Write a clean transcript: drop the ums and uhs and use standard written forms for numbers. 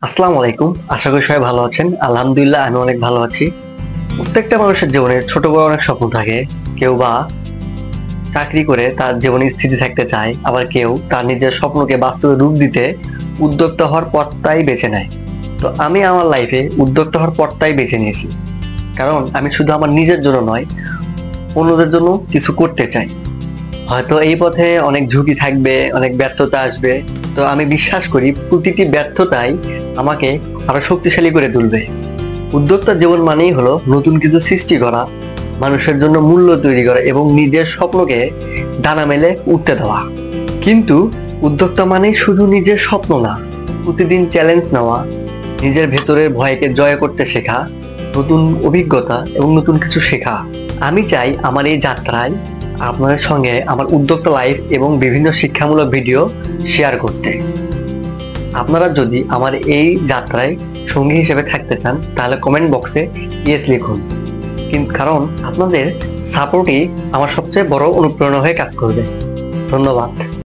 আসসালামু আলাইকুম। আশা করি সবাই ভালো আছেন। আলহামদুলিল্লাহ আমি অনেক ভালো আছি। প্রত্যেকটা মানুষের জীবনে ছোট বড় অনেক স্বপ্ন থাকে। কেউ বা চাকরি করে তার জীবনে স্থিতি থাকতে চায়, আবার কেউ তার নিজের স্বপ্নকে বাস্তবে রূপ দিতে উদ্যোক্তা হওয়ার পথটাই বেছে নেয়। তো আমি আমার লাইফে উদ্যোক্তা হওয়ার পথটাই বেছে নিয়েছি। কারণ আমি শুধু আমার নিজের জন্য নয়, অন্যদের জন্য কিছু করতে চাই। হয়তো এই পথে অনেক ঝুঁকি থাকবে, অনেক ব্যর্থতা আসবে। তো আমি বিশ্বাস করি প্রতিটি ব্যর্থতাই আমাকে আরো শক্তিশালী করে তুলবে। উদ্যোক্তা জীবন মানেই হলো নতুন কিছু সৃষ্টি করা, মানুষের জন্য মূল্য তৈরি করা এবং নিজের স্বপ্নকে ডানা মেলে উঠতে দেওয়া। কিন্তু উদ্যোক্তা মানেই শুধু নিজের স্বপ্ন না, প্রতিদিন চ্যালেঞ্জ নেওয়া, নিজের ভেতরের ভয়কে জয় করতে শেখা, নতুন অভিজ্ঞতা এবং নতুন কিছু শেখা। আমি চাই আমার এই যাত্রায় আপনাদের সঙ্গে আমার উদ্যোক্তা লাইফ এবং বিভিন্ন শিক্ষামূলক ভিডিও শেয়ার করতে। আপনারা যদি আমার এই যাত্রায় সঙ্গী হিসেবে থাকতে চান তাহলে কমেন্ট বক্সে ইয়েস লিখুন। কিন্তু কারণ আপনাদের সাপোর্টই আমার সবচেয়ে বড় অনুপ্রেরণা হয়ে কাজ করবে। ধন্যবাদ।